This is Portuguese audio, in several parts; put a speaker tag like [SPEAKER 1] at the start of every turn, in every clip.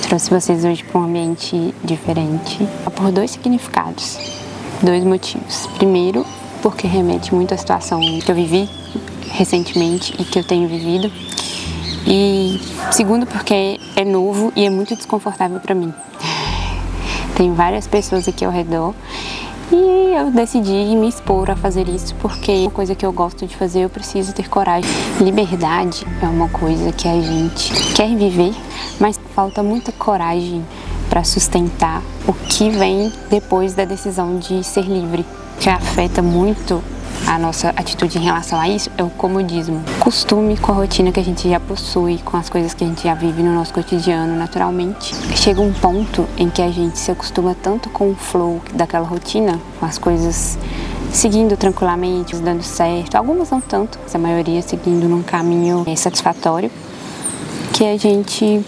[SPEAKER 1] Trouxe vocês hoje para um ambiente diferente por 2 significados, 2 motivos. Primeiro, porque remete muito à situação que eu vivi recentemente e que eu tenho vivido. E segundo, porque é novo e é muito desconfortável para mim. Tem várias pessoas aqui ao redor e eu decidi me expor a fazer isso porque é uma coisa que eu gosto de fazer, eu preciso ter coragem. Liberdade é uma coisa que a gente quer viver, mas falta muita coragem para sustentar o que vem depois da decisão de ser livre. O que afeta muito a nossa atitude em relação a isso é o comodismo. Costume com a rotina que a gente já possui, com as coisas que a gente já vive no nosso cotidiano naturalmente. Chega um ponto em que a gente se acostuma tanto com o flow daquela rotina, com as coisas seguindo tranquilamente, dando certo. Algumas não tanto, mas a maioria seguindo num caminho satisfatório, que a gente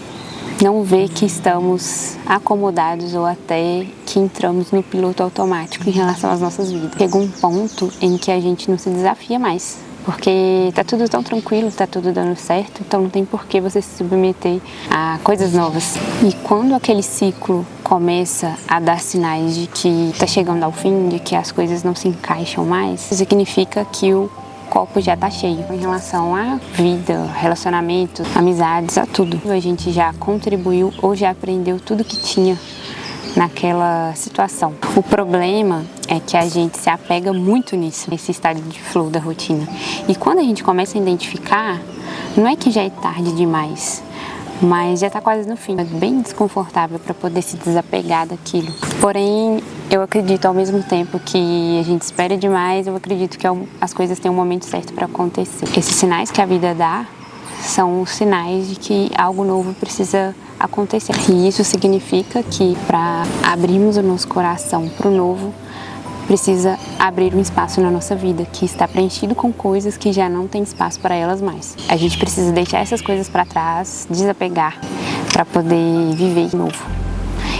[SPEAKER 1] não vê que estamos acomodados ou até que entramos no piloto automático em relação às nossas vidas. Chega um ponto em que a gente não se desafia mais, porque tá tudo tão tranquilo, tá tudo dando certo, então não tem por que você se submeter a coisas novas. E quando aquele ciclo começa a dar sinais de que tá chegando ao fim, de que as coisas não se encaixam mais, significa que o copo já tá cheio em relação à vida, relacionamentos, amizades, a tudo. A gente já contribuiu ou já aprendeu tudo que tinha naquela situação. O problema é que a gente se apega muito nisso, nesse estado de flow da rotina. E quando a gente começa a identificar, não é que já é tarde demais, mas já está quase no fim. É bem desconfortável para poder se desapegar daquilo. Porém, eu acredito ao mesmo tempo que a gente espera demais, eu acredito que as coisas têm um momento certo para acontecer. Esses sinais que a vida dá são os sinais de que algo novo precisa acontecer. E isso significa que para abrirmos o nosso coração para o novo, precisa abrir um espaço na nossa vida que está preenchido com coisas que já não tem espaço para elas mais. A gente precisa deixar essas coisas para trás, desapegar, para poder viver de novo.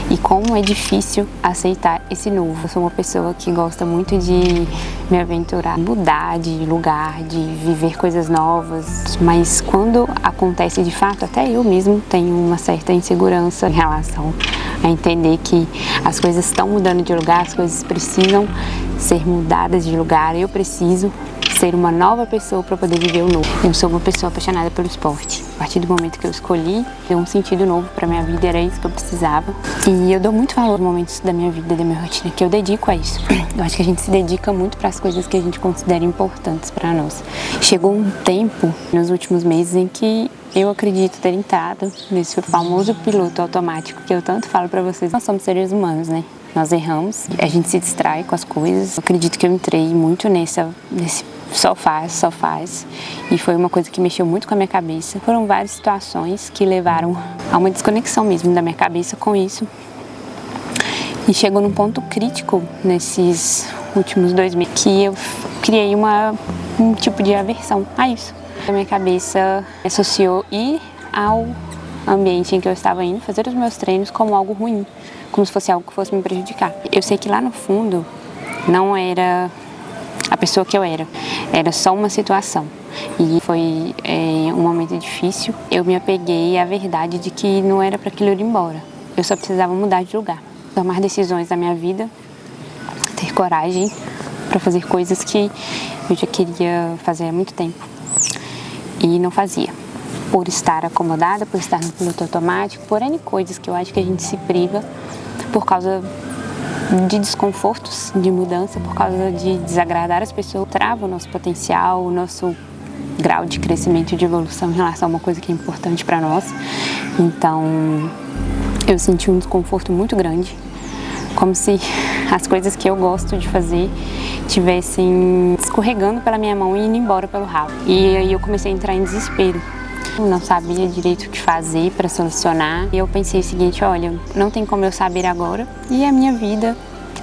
[SPEAKER 1] E como é difícil aceitar esse novo. Eu sou uma pessoa que gosta muito de me aventurar, mudar de lugar, de viver coisas novas. Mas quando acontece de fato, até eu mesmo tenho uma certa insegurança em relação a entender que as coisas estão mudando de lugar, as coisas precisam ser mudadas de lugar. Eu preciso ser uma nova pessoa para poder viver o novo. Eu sou uma pessoa apaixonada pelo esporte. A partir do momento que eu escolhi, deu um sentido novo para minha vida, era isso que eu precisava. E eu dou muito valor aos momentos da minha vida, da minha rotina, que eu dedico a isso. Eu acho que a gente se dedica muito para as coisas que a gente considera importantes para nós. Chegou um tempo, nos últimos meses, em que eu acredito ter entrado nesse famoso piloto automático que eu tanto falo para vocês. Nós somos seres humanos, né? Nós erramos, a gente se distrai com as coisas. Eu acredito que eu entrei muito nesse só faz, e foi uma coisa que mexeu muito com a minha cabeça. Foram várias situações que levaram a uma desconexão mesmo da minha cabeça com isso. E chegou num ponto crítico nesses últimos 2 meses que eu criei um tipo de aversão a isso. A minha cabeça associou ir ao ambiente em que eu estava indo, fazer os meus treinos, como algo ruim, como se fosse algo que fosse me prejudicar. Eu sei que lá no fundo não era a pessoa que eu era só uma situação. E foi um momento difícil. Eu me apeguei à verdade de que não era para aquilo ir embora. Eu só precisava mudar de lugar, tomar decisões da minha vida, ter coragem para fazer coisas que eu já queria fazer há muito tempo e não fazia. Por estar acomodada, por estar no piloto automático, por N coisas que eu acho que a gente se priva por causa de desconfortos, de mudança, por causa de desagradar as pessoas, trava o nosso potencial, o nosso grau de crescimento e de evolução em relação a uma coisa que é importante para nós. Então, eu senti um desconforto muito grande, como se as coisas que eu gosto de fazer estivessem escorregando pela minha mão e indo embora pelo rabo. E aí eu comecei a entrar em desespero. Eu não sabia direito o que fazer para solucionar. E eu pensei o seguinte, olha, não tem como eu saber agora e a minha vida,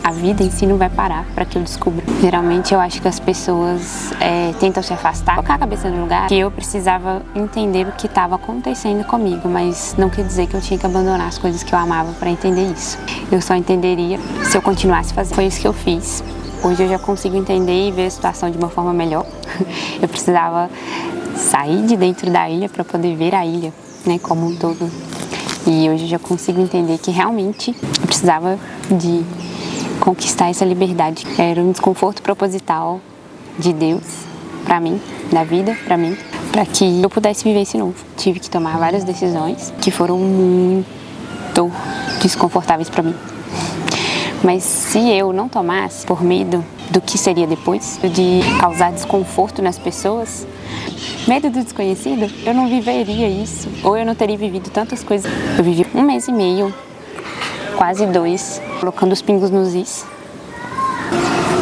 [SPEAKER 1] a vida em si não vai parar para que eu descubra. Geralmente eu acho que as pessoas tentam se afastar, colocar a cabeça no lugar, que eu precisava entender o que estava acontecendo comigo, mas não quer dizer que eu tinha que abandonar as coisas que eu amava para entender isso. Eu só entenderia se eu continuasse fazendo. Foi isso que eu fiz. Hoje eu já consigo entender e ver a situação de uma forma melhor. Eu precisava sair de dentro da ilha para poder ver a ilha, né, como um todo. E hoje eu já consigo entender que realmente eu precisava de conquistar essa liberdade. Era um desconforto proposital de Deus para mim, da vida para mim, para que eu pudesse viver esse novo. Tive que tomar várias decisões que foram muito desconfortáveis para mim. Mas se eu não tomasse, por medo do que seria depois, de causar desconforto nas pessoas, medo do desconhecido, eu não viveria isso, ou eu não teria vivido tantas coisas. Eu vivi 1 mês e meio, quase 2, colocando os pingos nos is,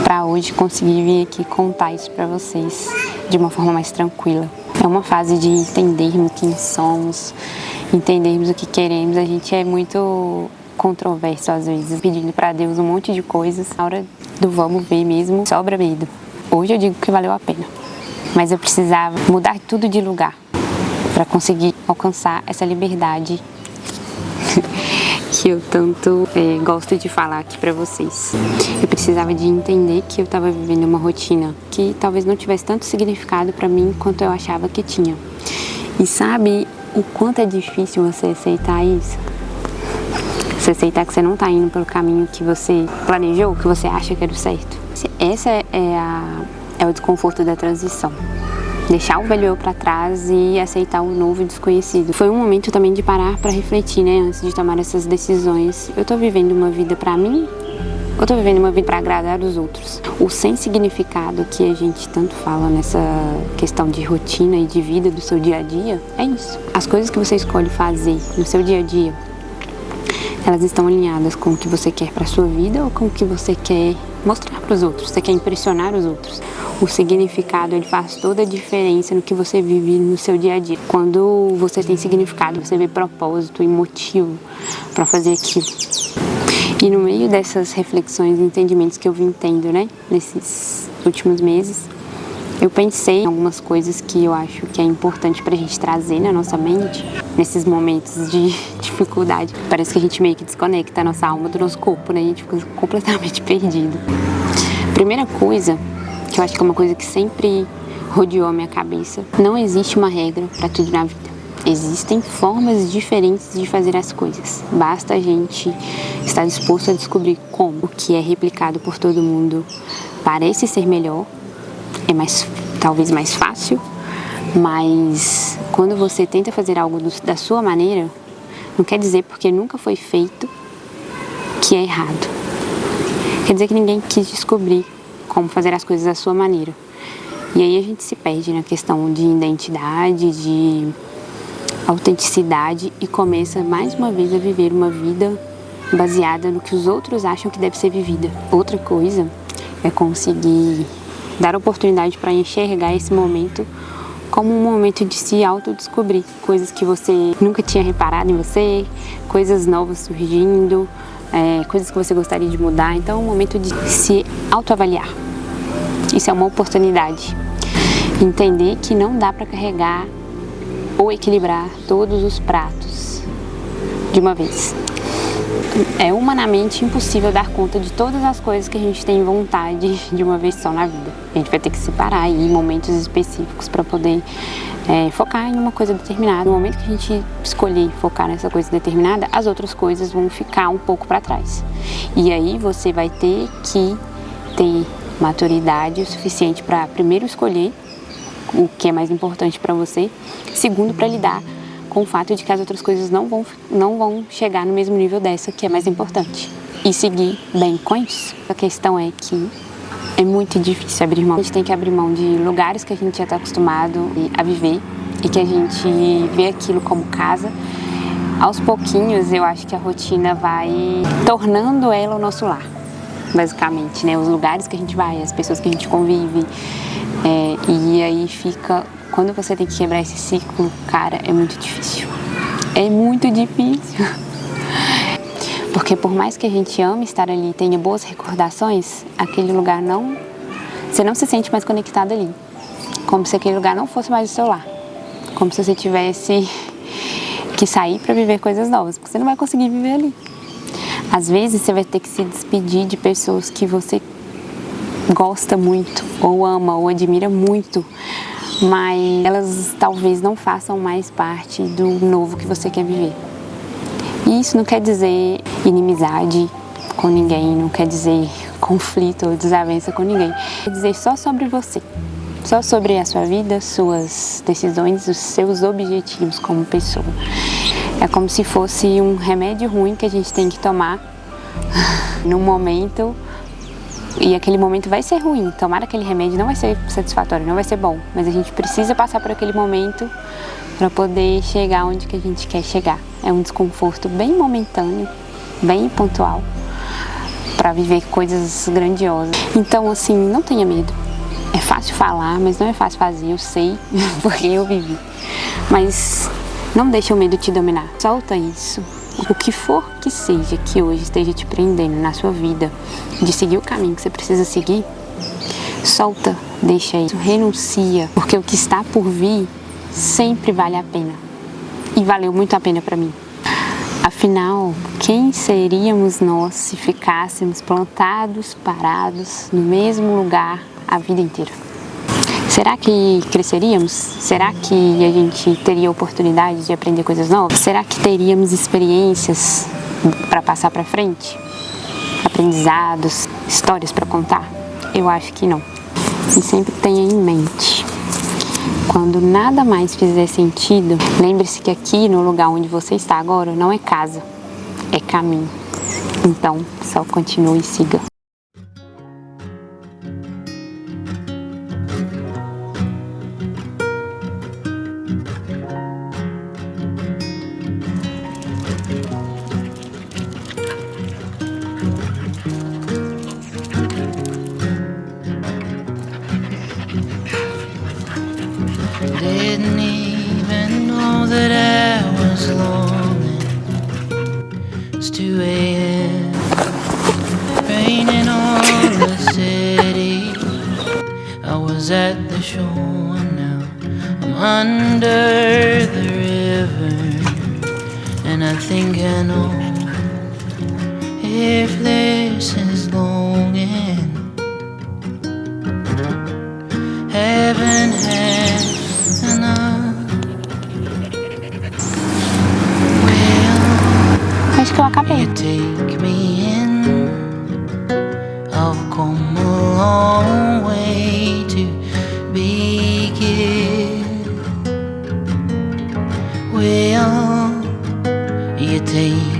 [SPEAKER 1] para hoje conseguir vir aqui contar isso para vocês de uma forma mais tranquila. É uma fase de entendermos quem somos, entendermos o que queremos. A gente é muito controverso às vezes, pedindo para Deus um monte de coisas. Na hora do vamos ver mesmo, sobra medo. Hoje eu digo que valeu a pena, mas eu precisava mudar tudo de lugar para conseguir alcançar essa liberdade que eu tanto gosto de falar aqui para vocês. Eu precisava de entender que eu estava vivendo uma rotina que talvez não tivesse tanto significado para mim quanto eu achava que tinha. E sabe o quanto é difícil você aceitar isso? Você aceitar que você não está indo pelo caminho que você planejou, que você acha que era o certo. Esse é o desconforto da transição. Deixar o velho eu para trás e aceitar o novo e desconhecido. Foi um momento também de parar para refletir, né, antes de tomar essas decisões. Eu estou vivendo uma vida para mim? Ou estou vivendo uma vida para agradar os outros? O sem significado que a gente tanto fala nessa questão de rotina e de vida do seu dia a dia, é isso. As coisas que você escolhe fazer no seu dia a dia, elas estão alinhadas com o que você quer para sua vida ou com o que você quer mostrar para os outros? Você quer impressionar os outros? O significado, ele faz toda a diferença no que você vive no seu dia a dia. Quando você tem significado, você vê propósito e motivo para fazer aquilo. E no meio dessas reflexões e entendimentos que eu vim tendo, né, nesses últimos meses, eu pensei em algumas coisas que eu acho que é importante pra gente trazer na nossa mente nesses momentos de dificuldade. Parece que a gente meio que desconecta a nossa alma do nosso corpo, né? A gente fica completamente perdido. Primeira coisa, que eu acho que é uma coisa que sempre rodeou a minha cabeça, não existe uma regra pra tudo na vida. Existem formas diferentes de fazer as coisas. Basta a gente estar disposto a descobrir como. O que é replicado por todo mundo parece ser melhor, talvez mais fácil, mas quando você tenta fazer algo da sua maneira, não quer dizer porque nunca foi feito que é errado. Quer dizer que ninguém quis descobrir como fazer as coisas da sua maneira. E aí a gente se perde na questão de identidade, de autenticidade e começa mais uma vez a viver uma vida baseada no que os outros acham que deve ser vivida. Outra coisa é conseguir dar oportunidade para enxergar esse momento como um momento de se autodescobrir. Coisas que você nunca tinha reparado em você, coisas novas surgindo, coisas que você gostaria de mudar. Então é um momento de se autoavaliar. Isso é uma oportunidade. Entender que não dá para carregar ou equilibrar todos os pratos de uma vez. É humanamente impossível dar conta de todas as coisas que a gente tem vontade de uma vez só na vida. A gente vai ter que separar aí momentos específicos para poder focar em uma coisa determinada. No momento que a gente escolher focar nessa coisa determinada, as outras coisas vão ficar um pouco para trás. E aí você vai ter que ter maturidade o suficiente para, primeiro, escolher o que é mais importante para você, segundo, para lidar com o fato de que as outras coisas não vão chegar no mesmo nível dessa que é mais importante. E seguir bem com isso. A questão é que é muito difícil abrir mão. A gente tem que abrir mão de lugares que a gente já está acostumado a viver e que a gente vê aquilo como casa. Aos pouquinhos, eu acho que a rotina vai tornando ela o nosso lar, basicamente, né? Os lugares que a gente vai, as pessoas que a gente convive. E aí fica... Quando você tem que quebrar esse ciclo, cara, é muito difícil. É muito difícil. Porque por mais que a gente ame estar ali e tenha boas recordações, aquele lugar não... Você não se sente mais conectado ali. Como se aquele lugar não fosse mais o seu lar. Como se você tivesse que sair para viver coisas novas. Porque você não vai conseguir viver ali. Às vezes você vai ter que se despedir de pessoas que você gosta muito, ou ama, ou admira muito. Mas elas talvez não façam mais parte do novo que você quer viver. E isso não quer dizer inimizade com ninguém, não quer dizer conflito ou desavença com ninguém. Quer dizer só sobre você, só sobre a sua vida, suas decisões, os seus objetivos como pessoa. É como se fosse um remédio ruim que a gente tem que tomar num momento, e aquele momento vai ser ruim. Tomar aquele remédio não vai ser satisfatório, não vai ser bom, mas a gente precisa passar por aquele momento para poder chegar onde que a gente quer chegar. É um desconforto bem momentâneo, bem pontual, para viver coisas grandiosas. Então, assim, não tenha medo. É fácil falar, mas não é fácil fazer, eu sei, porque eu vivi. Mas não deixe o medo te dominar. Solta isso. O que for que seja que hoje esteja te prendendo na sua vida, de seguir o caminho que você precisa seguir, solta, deixa isso, renuncia, porque o que está por vir sempre vale a pena. E valeu muito a pena para mim. Afinal, quem seríamos nós se ficássemos plantados, parados, no mesmo lugar a vida inteira? Será que cresceríamos? Será que a gente teria oportunidade de aprender coisas novas? Será que teríamos experiências para passar para frente? Aprendizados, histórias para contar? Eu acho que não. E sempre tenha em mente, quando nada mais fizer sentido, lembre-se que aqui no lugar onde você está agora não é casa, é caminho. Então, só continue e siga.
[SPEAKER 2] Didn't even know that I was lonely. It's 2 a.m. Raining on the city. I was at the show and now I'm under the river. And I think I know if this is longing, heaven has
[SPEAKER 1] Acho que eu acabei.
[SPEAKER 2] take me in. I've come a long way to begin. Will you take